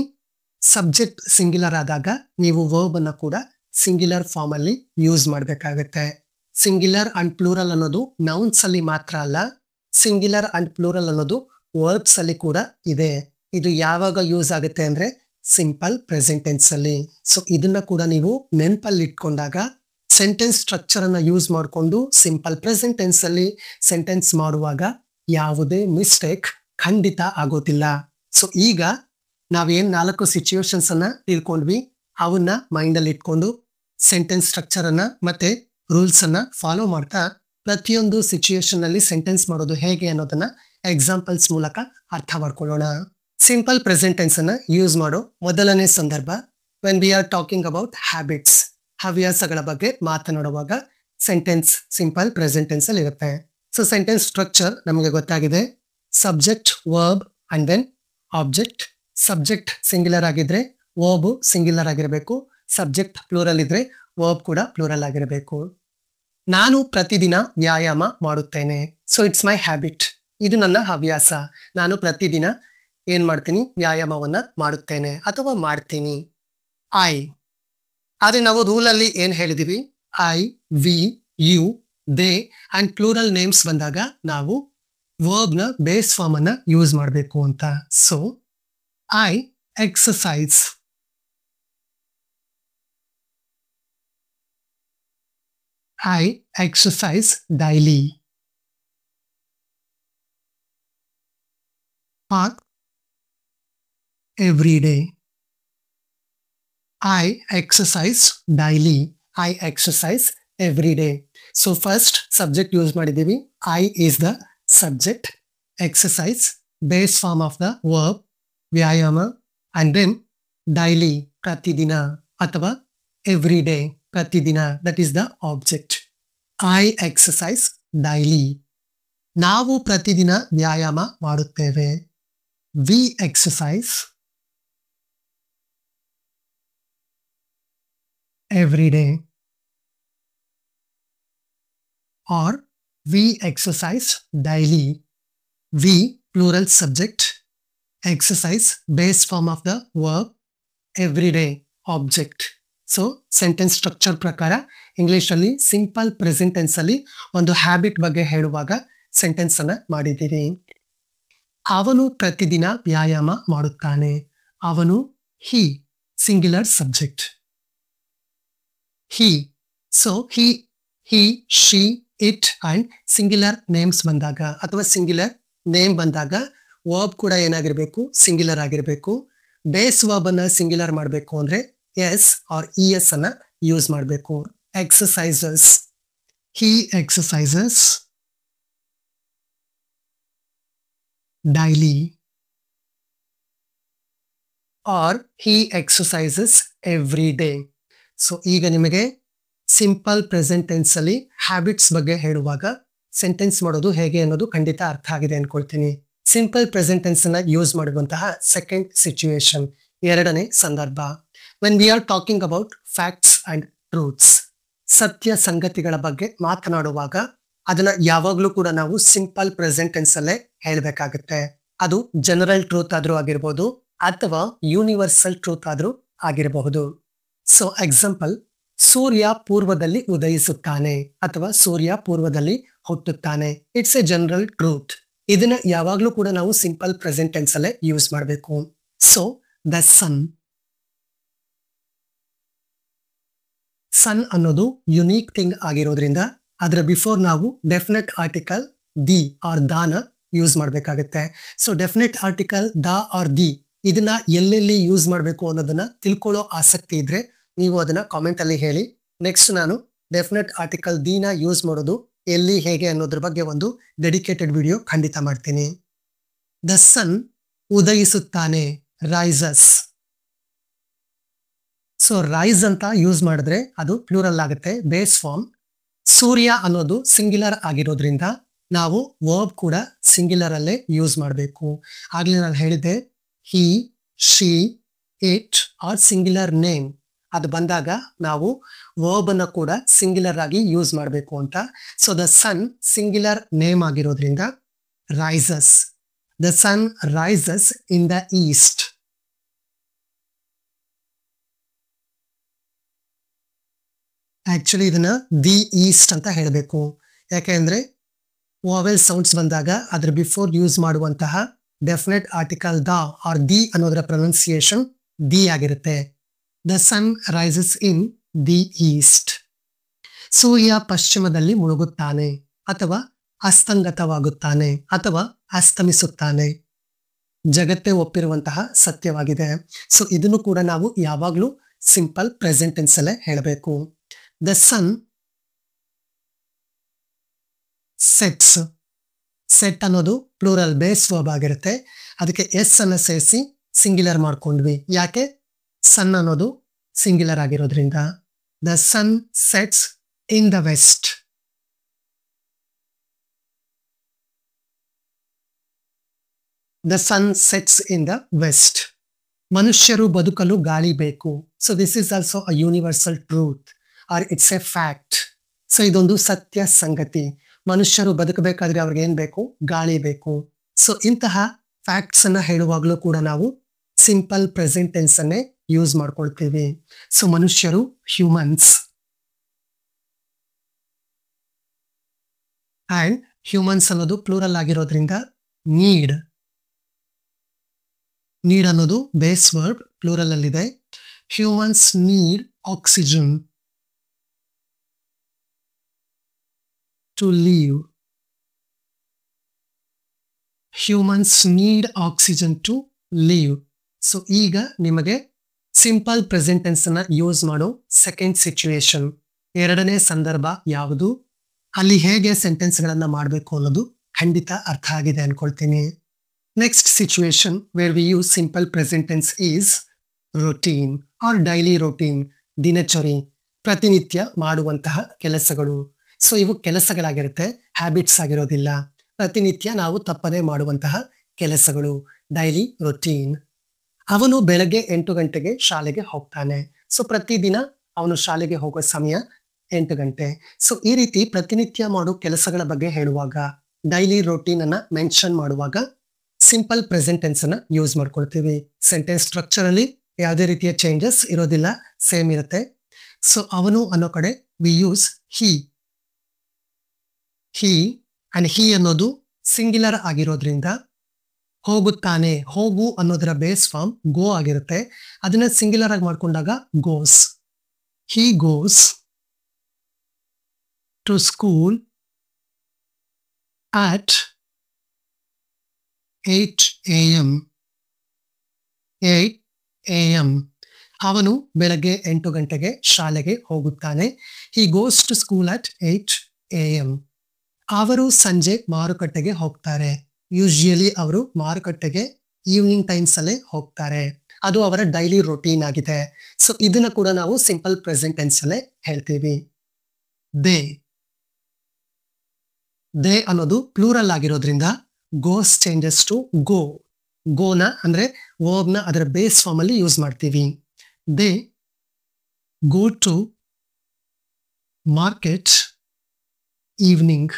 ಸಬ್ಜೆಕ್ಟ್ ಸಿಂಗ್ಯುಲರ್ ಆದಾಗ ನೀವು ವರ್ಬ್ ಅನ್ನ ಕೂಡ ಸಿಂಗ್ಯುಲರ್ ಫಾರ್ಮ್ ಅಲ್ಲಿ ಯೂಸ್ ಮಾಡಬೇಕಾಗುತ್ತೆ. ಸಿಂಗ್ಯುಲರ್ ಅಂಡ್ ಪ್ಲೂರಲ್ ಅನ್ನೋದು ನೌನ್ಸ್ ಅಲ್ಲಿ ಮಾತ್ರ ಅಲ್ಲ, ಸಿಂಗ್ಯುಲರ್ ಅಂಡ್ ಪ್ಲೂರಲ್ ಅನ್ನೋದು ವರ್ಬ್ಸ್ ಅಲ್ಲಿ ಕೂಡ ಇದೆ. ಇದು ಯಾವಾಗ ಯೂಸ್ ಆಗುತ್ತೆ ಅಂದ್ರೆ ಸಿಂಪಲ್ ಪ್ರೆಸೆಂಟ್ ಟೆನ್ಸ್ ಅಲ್ಲಿ. ಸೊ ಇದನ್ನ ಕೂಡ ನೀವು ನೆನಪಲ್ಲಿ ಇಟ್ಕೊಂಡಾಗ ಸೆಂಟೆನ್ಸ್ ಸ್ಟ್ರಕ್ಚರ್ ಅನ್ನ ಯೂಸ್ ಮಾಡಿಕೊಂಡು ಸಿಂಪಲ್ ಪ್ರೆಸೆಂಟ್ ಟೆನ್ಸ್ ಅಲ್ಲಿ ಸೆಂಟೆನ್ಸ್ ಮಾಡುವಾಗ ಯಾವುದೇ ಮಿಸ್ಟೇಕ್ ಖಂಡಿತ ಆಗೋದಿಲ್ಲ. ಸೊ ಈಗ ನಾವೇನ್ 4 ಸಿಚುಯೇಷನ್ಸ್ ಅನ್ನ ತಿಳ್ಕೊಂಡ್ವಿ, ಅವನ್ನ ಮೈಂಡ್ ಅಲ್ಲಿ ಇಟ್ಕೊಂಡು ಸೆಂಟೆನ್ಸ್ ಸ್ಟ್ರಕ್ಚರ್ ಅನ್ನ ಮತ್ತೆ ರೂಲ್ಸ್ ಅನ್ನ ಫಾಲೋ ಮಾಡ್ತಾ ಪ್ರತಿಯೊಂದು ಸಿಚುಯೇಷನ್ ಅಲ್ಲಿ ಸೆಂಟೆನ್ಸ್ ಮಾಡೋದು ಹೇಗೆ ಅನ್ನೋದನ್ನ ಎಕ್ಸಾಂಪಲ್ಸ್ ಮೂಲಕ ಅರ್ಥ ಮಾಡ್ಕೊಳ್ಳೋಣ. ಸಿಂಪಲ್ ಪ್ರೆಸೆಂಟ್ ಟೆನ್ಸ್ ಅನ್ನ ಯೂಸ್ ಮಾಡೋ ಮೊದಲನೇ ಸಂದರ್ಭ when we are talking about habits, ಹವ್ಯಾಸಗಳ ಬಗ್ಗೆ ಮಾತನಾಡುವಾಗ ಸೆಂಟೆನ್ಸ್ ಸಿಂಪಲ್ ಪ್ರೆಸೆಂಟ್ ಟೆನ್ಸ್ ಅಲ್ಲಿ ಇರುತ್ತೆ. ಸೊ ಸೆಂಟೆನ್ಸ್ ಸ್ಟ್ರಕ್ಚರ್ ನಮಗೆ ಗೊತ್ತಾಗಿದೆ. Subject, verb and then object. Subject singular ಆಗಿದ್ರೆ ವರ್ಬ್ ಸಿಂಗ್ಯುಲರ್ ಆಗಿರಬೇಕು. ಸಬ್ಜೆಕ್ಟ್ ಪ್ಲೂರಲ್ ಇದ್ರೆ ವರ್ಬ್ ಕೂಡ ಪ್ಲೂರಲ್ ಆಗಿರಬೇಕು. ನಾನು ಪ್ರತಿದಿನ ವ್ಯಾಯಾಮ ಮಾಡುತ್ತೇನೆ. So it's my habit. ಇದು ನನ್ನ ಹವ್ಯಾಸ. ನಾನು ಪ್ರತಿದಿನ ಏನ್ ಮಾಡ್ತೀನಿ? ವ್ಯಾಯಾಮವನ್ನ ಮಾಡುತ್ತೇನೆ ಅಥವಾ ಮಾಡ್ತೀನಿ. ಐ, ಆದ್ರೆ ನಾವು ರೂಲ್ ಅಲ್ಲಿ ಏನ್ ಹೇಳಿದೀವಿ? I, we, you, they and plural names ಬಂದಾಗ ನಾವು ವರ್ಬ್ ನ ಬೇಸ್ ಫಾರ್ಮ್ ಅನ್ನ ಯೂಸ್ ಮಾಡಬೇಕು ಅಂತ. So I exercise, I exercise daily. Or every day. I exercise daily. I exercise every day. So first subject use ಮಾಡಿದೀವಿ. I is the subject. Exercise base form of the verb ವ್ಯಾಯಾಮ and then daily ಪ್ರತಿದಿನ ಅಥವಾ every day ಪ್ರತಿದಿನ, that is the object. I exercise daily. ನಾವು ಪ್ರತಿದಿನ ವ್ಯಾಯಾಮ ಮಾಡುತ್ತೇವೆ. We exercise every day. or we exercise daily. We plural subject, exercise base form of the verb, everyday object. So sentence structure ಪ್ರಕಾರ English ಅಲ್ಲಿ simple present tense ಅಲ್ಲಿ ಒಂದು habit ಬಗ್ಗೆ ಹೇಳುವಾಗ ಸೆಂಟೆನ್ಸ್ ಅನ್ನ ಮಾಡಿದ್ದೀರಿ. ಅವನು ಪ್ರತಿದಿನ ವ್ಯಾಯಾಮ ಮಾಡುತ್ತಾನೆ. ಅವನು he singular subject. He so he she it and singular names ಬಂದಾಗ ಅಥವಾ ಸಿಂಗ್ಯುಲರ್ ನೇಮ್ ಬಂದಾಗ ವರ್ಬ್ ಕೂಡ ಏನಾಗಿರ್ಬೇಕು, ಸಿಂಗ್ಯುಲರ್ ಆಗಿರ್ಬೇಕು. ಬೇಸ್ ವರ್ಬ್ ಅನ್ನ ಸಿಂಗ್ಯುಲರ್ ಮಾಡಬೇಕು ಅಂದ್ರೆ ಎಸ್ ಆರ್ ಇ ಎಸ್ ಅನ್ನ ಯೂಸ್ ಮಾಡಬೇಕು. ಎಕ್ಸಸೈಸಸ್, ಹಿ ಎಕ್ಸಸೈಸಸ್ ಡೈಲಿ ಆರ್ ಹಿ ಎಕ್ಸಸೈಸಸ್ ಎವ್ರಿ ಡೇ. ಸೊ ಈಗ ನಿಮಗೆ ಸಿಂಪಲ್ ಪ್ರೆಸೆಂಟ್ ಟೆನ್ಸ್ ಅಲ್ಲಿ ಹ್ಯಾಬಿಟ್ಸ್ ಬಗ್ಗೆ ಹೇಳುವಾಗ ಸೆಂಟೆನ್ಸ್ ಮಾಡೋದು ಹೇಗೆ ಅನ್ನೋದು ಖಂಡಿತ ಅರ್ಥ ಆಗಿದೆ ಅನ್ಕೊಳ್ತೀನಿ. ಸಿಂಪಲ್ ಪ್ರೆಸೆಂಟ್ ಟೆನ್ಸ್ ಅನ್ನ ಯೂಸ್ ಮಾಡುವಂತಹ ಸೆಕೆಂಡ್ ಸಿಚುಯೇಷನ್, ಎರಡನೇ ಸಂದರ್ಭ. When we are talking about facts and truths, ಸತ್ಯ ಸಂಗತಿಗಳ ಬಗ್ಗೆ ಮಾತನಾಡುವಾಗ ಅದನ್ನ ಯಾವಾಗ್ಲೂ ಕೂಡ ನಾವು ಸಿಂಪಲ್ ಪ್ರೆಸೆಂಟ್ ಟೆನ್ಸ್ ಅಲ್ಲೇ ಹೇಳ್ಬೇಕಾಗುತ್ತೆ. ಅದು ಜನರಲ್ ಟ್ರೂತ್ ಆದ್ರೂ ಆಗಿರ್ಬೋದು ಅಥವಾ ಯೂನಿವರ್ಸಲ್ ಟ್ರೂತ್ ಆದ್ರೂ ಆಗಿರಬಹುದು. ಸೊ ಎಕ್ಸಾಂಪಲ್, ಸೂರ್ಯ ಪೂರ್ವದಲ್ಲಿ ಉದಯಿಸುತ್ತಾನೆ ಅಥವಾ ಸೂರ್ಯ ಪೂರ್ವದಲ್ಲಿ ಹುಟ್ಟುತ್ತಾನೆ. It's a general truth. ಇದನ್ನ ಯಾವಾಗ್ಲೂ ಕೂಡ ನಾವು ಸಿಂಪಲ್ ಪ್ರೆಸೆಂಟ್ ಟೆನ್ಸ್ ಅಲ್ಲೇ ಯೂಸ್ ಮಾಡಬೇಕು. ಸೊ ದ ಸನ್, ಸನ್ ಅನ್ನೋದು ಯುನೀಕ್ ಥಿಂಗ್ ಆಗಿರೋದ್ರಿಂದ ಅದರ ಬಿಫೋರ್ ನಾವು ಡೆಫಿನೆಟ್ ಆರ್ಟಿಕಲ್ ದಿ ಆರ್ ದಾನ ಯೂಸ್ ಮಾಡಬೇಕಾಗುತ್ತೆ. So definite article the or the ಇದನ್ನ ಎಲ್ಲೆಲ್ಲಿ ಯೂಸ್ ಮಾಡಬೇಕು ಅನ್ನೋದನ್ನ ತಿಳ್ಕೊಳ್ಳೋ ಆಸಕ್ತಿ ಇದ್ರೆ ನೀವು ಅದನ್ನ ಕಾಮೆಂಟ್ ಅಲ್ಲಿ ಹೇಳಿ. ನೆಕ್ಸ್ಟ್ ನಾನು ಡೆಫಿನೆಟ್ ಆರ್ಟಿಕಲ್ ದಿ ನ ಯೂಸ್ ಮಾಡೋದು ಎಲ್ಲಿ ಹೇಗೆ ಅನ್ನೋದ್ರ ಬಗ್ಗೆ ಒಂದು ಡೆಡಿಕೇಟೆಡ್ ವಿಡಿಯೋ ಖಂಡಿತ ಮಾಡ್ತೀನಿ. ದ ಸನ್ ಉದಯಿಸುತ್ತಾನೆ, ರೈಸಸ್. ಸೊ ರೈಸ್ ಅಂತ ಯೂಸ್ ಮಾಡಿದ್ರೆ ಅದು ಪ್ಲೂರಲ್ ಆಗುತ್ತೆ, ಬೇಸ್ ಫಾರ್ಮ್. ಸೂರ್ಯ ಅನ್ನೋದು ಸಿಂಗ್ಯುಲರ್ ಆಗಿರೋದ್ರಿಂದ ನಾವು ವರ್ಬ್ ಕೂಡ ಸಿಂಗ್ಯುಲರ್ ಅಲ್ಲೇ ಯೂಸ್ ಮಾಡಬೇಕು. ಆಗ್ಲೇ ನಾನು ಹೇಳಿದ್ದೆ he she it are singular name ಅದು ಬಂದಾಗ ನಾವು ವರ್ಬ್ ಅನ್ನ ಕೂಡ ಸಿಂಗ್ಯುಲರ್ ಆಗಿ ಯೂಸ್ ಮಾಡಬೇಕು ಅಂತ. So the sun singular name ಆಗಿರೋದ್ರಿಂದ rises. The sun rises in the east. Actually ಇದನ್ನ ದಿ ಈಸ್ಟ್ ಅಂತ ಹೇಳಬೇಕು. ಯಾಕೆಂದ್ರೆ ವಾವೆಲ್ ಸೌಂಡ್ಸ್ ಬಂದಾಗ ಅದ್ರ ಬಿಫೋರ್ ಯೂಸ್ ಮಾಡುವಂತಹ definite article the or the ಅನ್ನೋದರ ಪ್ರೊನೌನ್ಸಿಯೇಷನ್ ದಿ ಆಗಿರುತ್ತೆ. The sun rises in the east. ಸೂರ್ಯ ಪಶ್ಚಿಮದಲ್ಲಿ ಮುಳುಗುತ್ತಾನೆ ಅಥವಾ ಅಸ್ತಂಗತವಾಗುತ್ತಾನೆ ಅಥವಾ ಅಸ್ತಮಿಸುತ್ತಾನೆ. ಜಗತ್ತೇ ಒಪ್ಪಿರುವಂತಹ ಸತ್ಯವಾಗಿದೆ. ಸೊ ಇದನ್ನು ಕೂಡ ನಾವು ಯಾವಾಗ್ಲೂ ಸಿಂಪಲ್ ಪ್ರೆಸೆಂಟ್ ಟೆನ್ಸ್ ಅಲ್ಲೇ ಹೇಳಬೇಕು. The sun sets. ಸೆಟ್ ಅನ್ನೋದು ಪ್ಲೂರಲ್ ಬೇಸ್ ವರ್ಬ್ ಆಗಿರುತ್ತೆ. ಅದಕ್ಕೆ ಎಸ್ ಅನ್ನ ಸೇರಿಸಿ ಸಿಂಗ್ಯುಲರ್ ಮಾಡ್ಕೊಂಡ್ವಿ. ಯಾಕೆ? ಸನ್ ಅನ್ನೋದು ಸಿಂಗ್ಯುಲರ್ ಆಗಿರೋದ್ರಿಂದ. The sun sets in the west. The sun sets in the west. ಮನುಷ್ಯರು ಬದುಕಲು ಗಾಳಿ ಬೇಕು. So this is also a universal truth or it's a fact. So ಇದೊಂದು ಸತ್ಯ ಸಂಗತಿ. ಮನುಷ್ಯರು ಬದುಕಬೇಕಾದ್ರೆ ಅವ್ರಿಗೆ ಏನ್ ಬೇಕು? ಗಾಳಿ ಬೇಕು. ಸೊ ಇಂತಹ ಫ್ಯಾಕ್ಟ್ಸ್ ಅನ್ನ ಹೇಳುವಾಗ್ಲೂ ಕೂಡ ನಾವು ಸಿಂಪಲ್ ಪ್ರೆಸೆಂಟ್ ಟೆನ್ಸ್ ಅನ್ನೇ ಯೂಸ್ ಮಾಡ್ಕೊಳ್ತೀವಿ. ಸೊ ಮನುಷ್ಯರು ಹ್ಯೂಮನ್ಸ್. ಅಂಡ್ ಹ್ಯೂಮನ್ಸ್ ಅನ್ನೋದು ಪ್ಲೂರಲ್ ಆಗಿರೋದ್ರಿಂದ ನೀಡ್. ನೀಡ್ ಅನ್ನೋದು ಬೇಸ್ ವರ್ಬ್ ಪ್ಲೂರಲ್ ಅಲ್ಲಿದೆ. Humans need oxygen to live. Humans need oxygen to live. So ಈಗ ನಿಮಗೆ ಸಿಂಪಲ್ ಪ್ರೆಸೆಂಟ್ ಟೆನ್ಸ್ ಅನ್ನ ಯೂಸ್ ಮಾಡೋ ಸೆಕೆಂಡ್ ಸಿಚುಯೇಷನ್, ಎರಡನೇ ಸಂದರ್ಭ ಯಾವುದು, ಅಲ್ಲಿ ಹೇಗೆ ಸೆಂಟೆನ್ಸ್ ಗಳನ್ನ ಮಾಡಬೇಕು ಅನ್ನೋದು ಖಂಡಿತ ಅರ್ಥ ಆಗಿದೆ ಅನ್ಕೊಳ್ತೀನಿ. Next situation where we use simple present tense is routine or daily routine. ದಿನಚರಿ, ಪ್ರತಿನಿತ್ಯ ಮಾಡುವಂತಹ ಕೆಲಸಗಳು. ಸೊ ಇವು ಕೆಲಸಗಳಾಗಿರುತ್ತೆ, ಹ್ಯಾಬಿಟ್ಸ್ ಆಗಿರೋದಿಲ್ಲ. ಪ್ರತಿನಿತ್ಯ ನಾವು ತಪ್ಪದೇ ಮಾಡುವಂತಹ ಕೆಲಸಗಳು, ಡೈಲಿ ರೊಟೀನ್. ಅವನು ಬೆಳಗ್ಗೆ 8 ಗಂಟೆಗೆ ಶಾಲೆಗೆ ಹೋಗ್ತಾನೆ. ಸೊ ಪ್ರತಿದಿನ ಅವನು ಶಾಲೆಗೆ ಹೋಗೋ ಸಮಯ 8 ಗಂಟೆ. ಸೊ ಈ ರೀತಿ ಪ್ರತಿನಿತ್ಯ ಮಾಡೋ ಕೆಲಸಗಳ ಬಗ್ಗೆ ಹೇಳುವಾಗ, ಡೈಲಿ ರೊಟೀನ್ ಅನ್ನ ಮೆನ್ಷನ್ ಮಾಡುವಾಗ ಸಿಂಪಲ್ ಪ್ರೆಸೆಂಟ್ ಟೆನ್ಸ್ ಅನ್ನ ಯೂಸ್ ಮಾಡ್ಕೊಳ್ತೀವಿ. ಸೆಂಟೆನ್ಸ್ ಸ್ಟ್ರಕ್ಚರ್ ಅಲ್ಲಿ ಯಾವುದೇ ರೀತಿಯ ಚೇಂಜಸ್ ಇರೋದಿಲ್ಲ, ಸೇಮ್ ಇರುತ್ತೆ. ಸೊ ಅವನು ಅನ್ನೋ ಕಡೆ we use he. And he ಅನ್ನೋದು ಸಿಂಗ್ಯುಲರ್ ಆಗಿರೋದ್ರಿಂದ ಹೋಗುತ್ತಾನೆ, ಹೋಗು ಅನ್ನೋದರ ಬೇಸ್ ಫಾರ್ಮ್ ಗೋ ಆಗಿರುತ್ತೆ. ಅದನ್ನ ಸಿಂಗ್ಯುಲರ್ ಆಗಿ ಮಾಡ್ಕೊಂಡಾಗ goes. He goes to school at 8 a.m. 8 a.m. ಅವನು ಬೆಳಗ್ಗೆ 8 ಗಂಟೆಗೆ ಶಾಲೆಗೆ ಹೋಗುತ್ತಾನೆ. He goes to school at 8 a.m. ಅವರು ಸಂಜೆ ಮಾರುಕಟ್ಟೆಗೆ ಹೋಗ್ತಾರೆ. ಯೂಶುವಲಿ ಅವರು ಮಾರುಕಟ್ಟೆಗೆ ಈವ್ನಿಂಗ್ ಟೈಮ್ಸ್ ಅಲ್ಲೇ ಹೋಗ್ತಾರೆ. ಅದು ಅವರ ಡೈಲಿ ರೊಟೀನ್ ಆಗಿದೆ. ಸೊ ಇದನ್ನ ಕೂಡ ನಾವು ಸಿಂಪಲ್ ಪ್ರೆಸೆಂಟ್ ಟೆನ್ಸ್ ಅಲ್ಲೇ ಹೇಳ್ತೀವಿ. ದೇ ಅನ್ನೋದು ಪ್ಲೂರಲ್ ಆಗಿರೋದ್ರಿಂದ ಗೋಸ್ ಚೇಂಜಸ್ ಟು ಗೋ. ಗೋನ ಅಂದ್ರೆ ವರ್ಬ್ ನ ಅದರ ಬೇಸ್ ಫಾರ್ಮ್ ಅಲ್ಲಿ ಯೂಸ್ ಮಾಡ್ತೀವಿ. They go to market evening.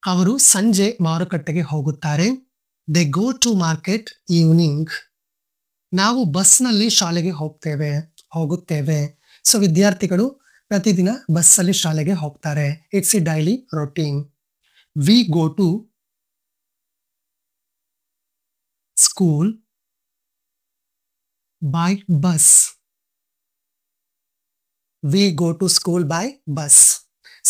ಅವರು ಸಂಜೆ ಮಾರುಕಟ್ಟೆಗೆ ಹೋಗುತ್ತಾರೆ. They go to market evening. ನಾವು ಬಸ್ನಲ್ಲಿ ಶಾಲೆಗೆ ಹೋಗುತ್ತೇವೆ. ಸೊ ವಿದ್ಯಾರ್ಥಿಗಳು ಪ್ರತಿದಿನ ಬಸ್ಸಲ್ಲಿ ಶಾಲೆಗೆ ಹೋಗ್ತಾರೆ. It's a daily routine. We go to school by bus. We go to school by bus.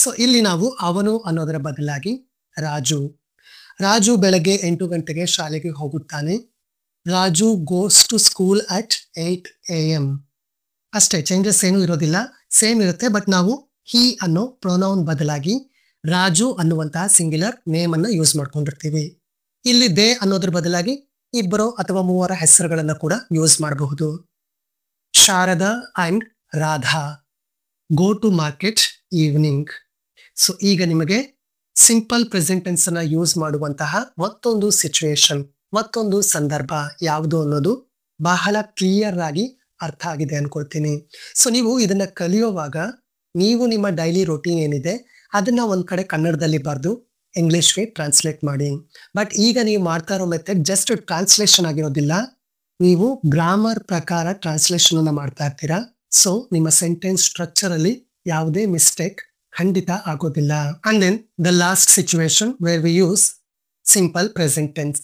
So ಇಲ್ಲಿ ನಾವು ಅವನು ಅನ್ನೋದರ ಬದಲಾಗಿ ರಾಜು ಬೆಳಗ್ಗೆ 8 ಗಂಟೆಗೆ ಶಾಲೆಗೆ ಹೋಗುತ್ತಾನೆ. Raju goes to school at 8 a.m. ಅಷ್ಟೇ, ಚೇಂಜಸ್ ಏನು ಇರೋದಿಲ್ಲ, ಸೇಮ್ ಇರುತ್ತೆ. ಬಟ್ ನಾವು ಹಿ ಅನ್ನೋ ಪ್ರೊನೌನ್ ಬದಲಾಗಿ ರಾಜು ಅನ್ನುವಂತಹ ಸಿಂಗ್ಯುಲರ್ ನೇಮ್ ಅನ್ನ ಯೂಸ್ ಮಾಡ್ಕೊಂಡಿರ್ತೀವಿ. ಇಲ್ಲಿ ದೇ ಅನ್ನೋದ್ರ ಬದಲಾಗಿ 2 ಅಥವಾ 3 ಹೆಸರುಗಳನ್ನ ಕೂಡ ಯೂಸ್ ಮಾಡಬಹುದು. Sharada and Radha go to market evening. So ಈಗ ನಿಮಗೆ ಸಿಂಪಲ್ ಪ್ರೆಸೆಂಟ್ ಟೆನ್ಸ್ ಅನ್ನ ಯೂಸ್ ಮಾಡುವಂತಹ ಮತ್ತೊಂದು ಸಿಚುವೇಶನ್, ಮತ್ತೊಂದು ಸಂದರ್ಭ ಯಾವುದು ಅನ್ನೋದು ಬಹಳ ಕ್ಲಿಯರ್ ಆಗಿ ಅರ್ಥ ಆಗಿದೆ ಅನ್ಕೊಳ್ತೀನಿ. ಸೊ ನೀವು ಇದನ್ನ ಕಲಿಯುವಾಗ ನೀವು ನಿಮ್ಮ ಡೈಲಿ ರೊಟೀನ್ ಏನಿದೆ ಅದನ್ನ ಒಂದ್ ಕಡೆ ಕನ್ನಡದಲ್ಲಿ ಬರೆದು ಇಂಗ್ಲಿಷ್ಗೆ ಟ್ರಾನ್ಸ್ಲೇಟ್ ಮಾಡಿ. ಬಟ್ ಈಗ ನೀವು ಮಾಡ್ತಾ ಇರೋ ಮೆಥಡ್ ಜಸ್ಟ್ ಟ್ರಾನ್ಸ್ಲೇಷನ್ ಆಗಿರೋದಿಲ್ಲ, ನೀವು ಗ್ರಾಮರ್ ಪ್ರಕಾರ ಟ್ರಾನ್ಸ್ಲೇಷನ್ ಅನ್ನ ಮಾಡ್ತಾ ಇರ್ತೀರಾ. ಸೊ ನಿಮ್ಮ ಸೆಂಟೆನ್ಸ್ ಸ್ಟ್ರಕ್ಚರ್ ಅಲ್ಲಿ ಯಾವುದೇ ಮಿಸ್ಟೇಕ್ ಖಂಡಿತ ಆಗೋದಿಲ್ಲ. And then the last situation where we use simple present tense.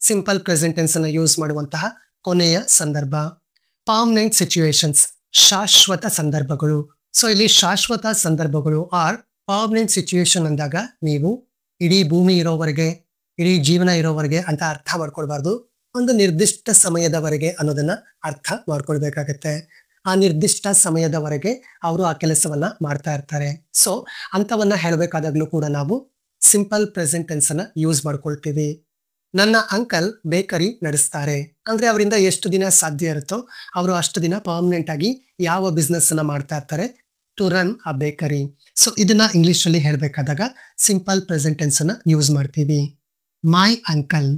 Simple present tense ಅನ್ನ ಯೂಸ್ ಮಾಡುವಂತಹ ಕೊನೆಯ ಸಂದರ್ಭ ಪರ್ಮನೆಂಟ್ ಸಿಚುವೇಶನ್ಸ್, ಶಾಶ್ವತ ಸಂದರ್ಭಗಳು. ಸೊ ಇಲ್ಲಿ ಶಾಶ್ವತ ಸಂದರ್ಭಗಳು ಆರ್ ಪರ್ಮನೆಂಟ್ ಸಿಚುವೇಶನ್ ಅಂದಾಗ ನೀವು ಇಡೀ ಭೂಮಿ ಇರೋವರೆಗೆ, ಇಡೀ ಜೀವನ ಇರೋವರೆಗೆ ಅಂತ ಅರ್ಥ ಮಾಡ್ಕೊಳ್ಬಾರ್ದು. ಒಂದು ನಿರ್ದಿಷ್ಟ ಸಮಯದವರೆಗೆ ಅನ್ನೋದನ್ನ ಅರ್ಥ ಮಾಡ್ಕೊಳ್ಬೇಕಾಗತ್ತೆ. ಆ ನಿರ್ದಿಷ್ಟ ಸಮಯದವರೆಗೆ ಅವರು ಆ ಕೆಲಸವನ್ನ ಮಾಡ್ತಾ ಇರ್ತಾರೆ. ಸೊ ಅಂತವನ್ನ ಹೇಳಬೇಕಾದಾಗ್ಲೂ ಕೂಡ ನಾವು ಸಿಂಪಲ್ ಪ್ರೆಸೆಂಟ್ ಟೆನ್ಸ್ ಅನ್ನ ಯೂಸ್ ಮಾಡ್ಕೊಳ್ತೀವಿ. ನನ್ನ ಅಂಕಲ್ ಬೇಕರಿ ನಡೆಸ್ತಾರೆ ಅಂದ್ರೆ ಅವರಿಂದ ಎಷ್ಟು ದಿನ ಸಾಧ್ಯ ಇರುತ್ತೋ ಅವರು ಅಷ್ಟು ದಿನ ಪರ್ಮನೆಂಟ್ ಆಗಿ ಯಾವ ಬಿಸ್ನೆಸ್ ಅನ್ನ ಮಾಡ್ತಾ ಇರ್ತಾರೆ, to run a bakery. So ಇದನ್ನ ಇಂಗ್ಲಿಷ್ ಅಲ್ಲಿ ಹೇಳ್ಬೇಕಾದಾಗ ಸಿಂಪಲ್ ಪ್ರೆಸೆಂಟ್ ಟೆನ್ಸ್ ಅನ್ನ ಯೂಸ್ ಮಾಡ್ತೀವಿ. My uncle.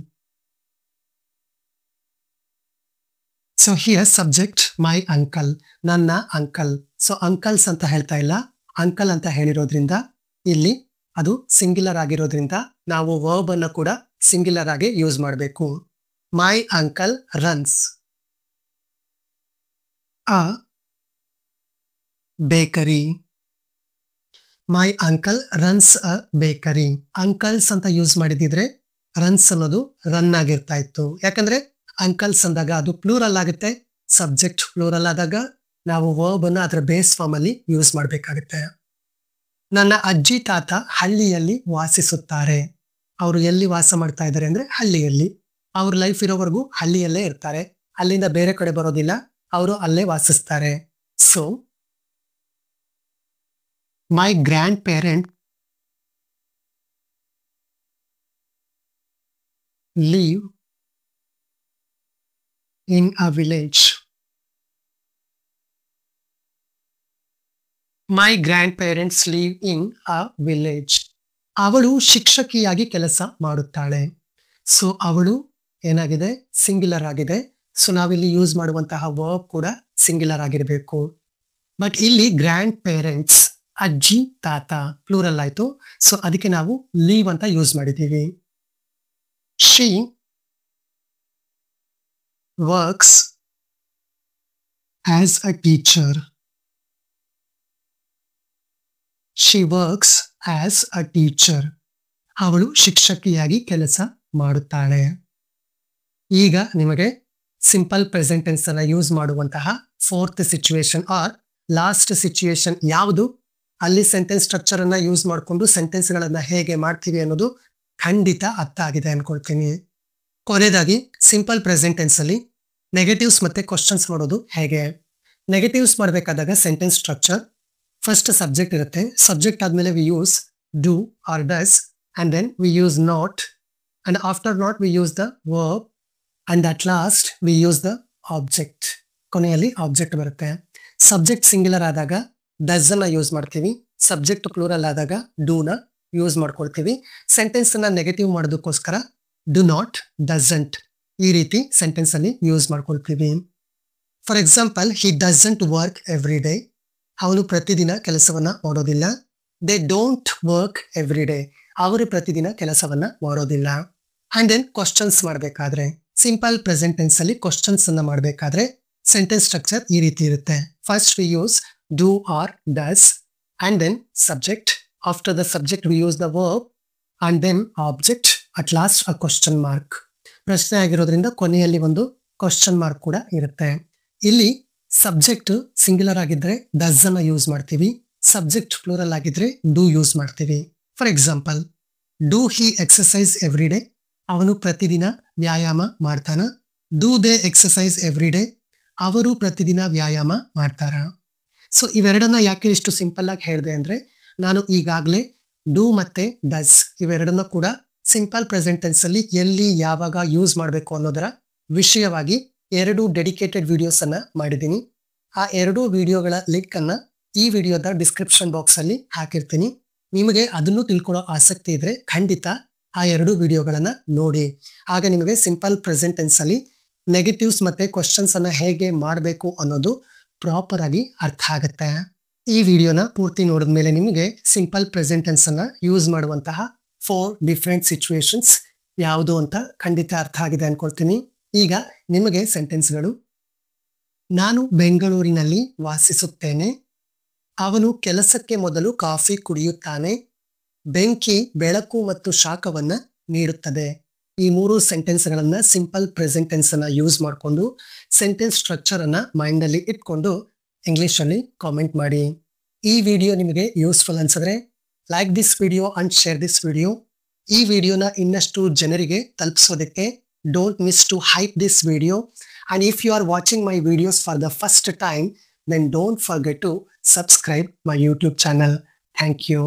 So here subject my uncle, ನನ್ನ ಅಂಕಲ್. ಸೊ ಅಂಕಲ್ಸ್ ಅಂತ ಹೇಳ್ತಾ ಇಲ್ಲ, ಅಂಕಲ್ ಅಂತ ಹೇಳಿರೋದ್ರಿಂದ ಇಲ್ಲಿ ಅದು ಸಿಂಗ್ಯುಲರ್ ಆಗಿರೋದ್ರಿಂದ ನಾವು ವರ್ಬ್ ಅನ್ನ ಕೂಡ ಸಿಂಗ್ಯುಲರ್ ಆಗಿ ಯೂಸ್ ಮಾಡಬೇಕು. My uncle runs a bakery. My uncle runs a bakery. Uncles ಅಂತ ಯೂಸ್ ಮಾಡಿದಿದ್ರೆ ರನ್ಸ್ ಅನ್ನೋದು ರನ್ ಆಗಿರ್ತಾ ಇತ್ತು. ಯಾಕಂದ್ರೆ ಅಂಕಲ್ಸ್ ಅಂದಾಗ ಅದು ಪ್ಲೂರಲ್ ಆಗುತ್ತೆ. ಸಬ್ಜೆಕ್ಟ್ ಪ್ಲೂರಲ್ ಆದಾಗ ನಾವು ವರ್ಬ್ ಅನ್ನ ಅದರ ಬೇಸ್ ಫಾರ್ಮ್ ಅಲ್ಲಿ ಯೂಸ್ ಮಾಡಬೇಕಾಗುತ್ತೆ. ನನ್ನ ಅಜ್ಜಿ ತಾತ ಹಳ್ಳಿಯಲ್ಲಿ ವಾಸಿಸುತ್ತಾರೆ. ಅವರು ಎಲ್ಲಿ ವಾಸ ಮಾಡ್ತಾ ಇದ್ದಾರೆ ಅಂದ್ರೆ ಹಳ್ಳಿಯಲ್ಲಿ. ಅವ್ರ ಲೈಫ್ ಇರೋವರೆಗೂ ಹಳ್ಳಿಯಲ್ಲೇ ಇರ್ತಾರೆ, ಅಲ್ಲಿಂದ ಬೇರೆ ಕಡೆ ಬರೋದಿಲ್ಲ, ಅವರು ಅಲ್ಲೇ ವಾಸಿಸ್ತಾರೆ. So my grandparent live in a village. My grandparents live in a village. ಅವಳು ಶಿಕ್ಷಕಿಯಾಗಿ ಕೆಲಸ ಮಾಡುತ್ತಾಳೆ. ಸೊ ಅವಳು ಏನಾಗಿದೆ, ಸಿಂಗ್ಯುಲರ್ ಆಗಿದೆ. ಸೊ ನಾವಿಲ್ಲಿ ಯೂಸ್ ಮಾಡುವಂತಹ ವರ್ಬ್ ಕೂಡ ಸಿಂಗ್ಯುಲರ್ ಆಗಿರಬೇಕು. ಬಟ್ ಇಲ್ಲಿ ಗ್ರ್ಯಾಂಡ್ ಪೇರೆಂಟ್ಸ್, ಅಜ್ಜಿ ತಾತ ಪ್ಲೂರಲ್ ಆಯ್ತು. ಸೊ ಅದಕ್ಕೆ ನಾವು ಲೀವ್ ಅಂತ ಯೂಸ್ ಮಾಡಿದ್ದೀವಿ. She works as a teacher. She works as a teacher. ಅವಳು ಶಿಕ್ಷಕಿಯಾಗಿ ಕೆಲಸ ಮಾಡುತ್ತಾಳೆ. ಈಗ ನಿಮಗೆ ಸಿಂಪಲ್ ಪ್ರೆಸೆಂಟ್ ಟೆನ್ಸ್ ಅನ್ನ ಯೂಸ್ ಮಾಡುವಂತಹ fourth situation or last situation ಯಾವುದು, ಅಲ್ಲಿ ಸೆಂಟೆನ್ಸ್ ಸ್ಟ್ರಕ್ಚರ್ ಅನ್ನ ಯೂಸ್ ಮಾಡಿಕೊಂಡು ಸೆಂಟೆನ್ಸ್ ಗಳನ್ನ ಹೇಗೆ ಮಾಡ್ತೀವಿ ಅನ್ನೋದು ಖಂಡಿತ ಅರ್ಥ ಆಗಿದೆ ಅನ್ಕೊಳ್ತೀನಿ. ಕೊನೆಯದಾಗಿ ಸಿಂಪಲ್ ಪ್ರೆಸೆಂಟ್ ಟೆನ್ಸ್ ಅಲ್ಲಿ ನೆಗೆಟಿವ್ಸ್ ಮತ್ತೆ ಕ್ವಶನ್ಸ್ ಮಾಡೋದು ಹೇಗೆ. ನೆಗೆಟಿವ್ಸ್ ಮಾಡಬೇಕಾದಾಗ ಸೆಂಟೆನ್ಸ್ ಸ್ಟ್ರಕ್ಚರ್ ಫಸ್ಟ್ ಸಬ್ಜೆಕ್ಟ್ ಇರುತ್ತೆ. ಸಬ್ಜೆಕ್ಟ್ ಆದ್ಮೇಲೆ we use do or does and then we use not, and after not we use the verb, and at last we use the object. ಕೊನೆಯಲ್ಲಿ object ಬರುತ್ತೆ. Subject singular ಆದಾಗ does ಅನ್ನ use ಮಾಡ್ತೀವಿ, subject plural ಆದಾಗ do ನ use ಮಾಡ್ಕೊಳ್ತೀವಿ. Sentence ಅನ್ನ negative ಮಾಡೋದಕ್ಕೋಸ್ಕರ ಡು ನಾಟ್, ಡಸಂಟ್ ಈ ರೀತಿ ಸೆಂಟೆನ್ಸ್ ಅಲ್ಲಿ ಯೂಸ್ ಮಾಡ್ಕೊಳ್ತೀವಿ. For example, he doesn't work every day. ಅವನು ಪ್ರತಿದಿನ ಕೆಲಸವನ್ನ ಮಾಡೋದಿಲ್ಲ. They don't work every day. ಅವರು ಪ್ರತಿದಿನ ಕೆಲಸವನ್ನ ಮಾಡೋದಿಲ್ಲ. ಅಂಡ್ ದೆನ್ ಕ್ವಶನ್ಸ್ ಮಾಡಬೇಕಾದ್ರೆ ಸಿಂಪಲ್ ಪ್ರೆಸೆಂಟ್ ಟೆನ್ಸ್ ಅಲ್ಲಿ ಕ್ವಶನ್ಸ್ ಅನ್ನ ಮಾಡಬೇಕಾದ್ರೆ ಸೆಂಟೆನ್ಸ್ ಸ್ಟ್ರಕ್ಚರ್ ಈ ರೀತಿ ಇರುತ್ತೆ. First we use do or does and then subject. After the subject we use the verb and then object, at last a question mark. ಪ್ರಶ್ನೆ ಆಗಿರೋದ್ರಿಂದ ಕೊನೆಯಲ್ಲಿ ಒಂದು ಕ್ವಶನ್ ಮಾರ್ಕ್ ಕೂಡ ಇರುತ್ತೆ. ಇಲ್ಲಿ ಸಬ್ಜೆಕ್ಟ್ ಸಿಂಗ್ಯುಲರ್ ಆಗಿದ್ರೆ ಡಸ್ ಅನ್ನ ಯೂಸ್ ಮಾಡ್ತೀವಿ, ಸಬ್ಜೆಕ್ಟ್ ಪ್ಲೂರಲ್ ಆಗಿದ್ರೆ ಡೂ ಯೂಸ್ ಮಾಡ್ತೀವಿ. For example, do he exercise every day. ಅವನು ಪ್ರತಿದಿನ ವ್ಯಾಯಾಮ ಮಾಡ್ತಾನ. Do they exercise every day. ಅವರು ಪ್ರತಿದಿನ ವ್ಯಾಯಾಮ ಮಾಡ್ತಾರ. ಸೊ ಇವೆರಡನ್ನ ಯಾಕೆ ಇಷ್ಟು ಸಿಂಪಲ್ ಆಗಿ ಹೇಳಿದೆ ಅಂದ್ರೆ, ನಾನು ಈಗಾಗಲೇ ಡೂ ಮತ್ತೆ ಡಸ್ ಇವೆರಡನ್ನ ಕೂಡ ಸಿಂಪಲ್ ಪ್ರೆಸೆಂಟ್ ಟೆನ್ಸ್ ಅಲ್ಲಿ ಎಲ್ಲಿ ಯಾವಾಗ ಯೂಸ್ ಮಾಡಬೇಕು ಅನ್ನೋದರ ವಿಷಯವಾಗಿ 2 ಡೆಡಿಕೇಟೆಡ್ ವಿಡಿಯೋಸ್ ಅನ್ನ ಮಾಡಿದ್ದೀನಿ. ಆ 2 ವಿಡಿಯೋಗಳ ಲಿಂಕ್ ಅನ್ನ ಈ ವಿಡಿಯೋದ ಡಿಸ್ಕ್ರಿಪ್ಷನ್ ಬಾಕ್ಸ್ ಅಲ್ಲಿ ಹಾಕಿರ್ತೀನಿ. ನಿಮಗೆ ಅದನ್ನು ತಿಳ್ಕೊಳ್ಳೋ ಆಸಕ್ತಿ ಇದ್ರೆ ಖಂಡಿತ ಆ 2 ವಿಡಿಯೋಗಳನ್ನ ನೋಡಿ. ಆಗ ನಿಮಗೆ ಸಿಂಪಲ್ ಪ್ರೆಸೆಂಟ್ ಟೆನ್ಸ್ ಅಲ್ಲಿ ನೆಗೆಟಿವ್ಸ್ ಮತ್ತೆ ಕ್ವಶನ್ಸ್ ಅನ್ನ ಹೇಗೆ ಮಾಡಬೇಕು ಅನ್ನೋದು ಪ್ರಾಪರ್ ಆಗಿ ಅರ್ಥ ಆಗುತ್ತೆ. ಈ ವಿಡಿಯೋನ ಪೂರ್ತಿ ನೋಡಿದ್ಮೇಲೆ ನಿಮಗೆ ಸಿಂಪಲ್ ಪ್ರೆಸೆಂಟ್ ಟೆನ್ಸ್ ಅನ್ನ ಯೂಸ್ ಮಾಡುವಂತಹ 4 ಡಿಫ್ರೆಂಟ್ ಸಿಚುವೇಶನ್ಸ್ ಯಾವುದು ಅಂತ ಖಂಡಿತ ಅರ್ಥ ಆಗಿದೆ ಅನ್ಕೊಳ್ತೀನಿ. ಈಗ ನಿಮಗೆ ಸೆಂಟೆನ್ಸ್ಗಳು. ನಾನು ಬೆಂಗಳೂರಿನಲ್ಲಿ ವಾಸಿಸುತ್ತೇನೆ. ಅವನು ಕೆಲಸಕ್ಕೆ ಮೊದಲು ಕಾಫಿ ಕುಡಿಯುತ್ತಾನೆ. ಬೆಂಕಿ ಬೆಳಕು ಮತ್ತು ಶಾಖವನ್ನ ನೀಡುತ್ತದೆ. ಈ 3 ಸೆಂಟೆನ್ಸ್ ಗಳನ್ನ ಸಿಂಪಲ್ ಪ್ರೆಸೆಂಟ್ ಟೆನ್ಸ್ ಅನ್ನ ಯೂಸ್ ಮಾಡಿಕೊಂಡು ಸೆಂಟೆನ್ಸ್ ಸ್ಟ್ರಕ್ಚರ್ ಅನ್ನ ಮೈಂಡ್ ಅಲ್ಲಿ ಇಟ್ಕೊಂಡು ಇಂಗ್ಲಿಷ್ ಅಲ್ಲಿ ಕಾಮೆಂಟ್ ಮಾಡಿ. ಈ ವಿಡಿಯೋ ನಿಮಗೆ ಯೂಸ್ಫುಲ್ ಅನ್ಸಿದ್ರೆ like this video and share this video. ಈ ವಿಡಿಯೋನ ಇನ್ನಷ್ಟು ಜನರಿಗೆ ತಲುಪಿಸೋದಕ್ಕೆ don't miss to hype this video. And if you are watching my videos for the first time, then don't forget to subscribe my YouTube channel. Thank you.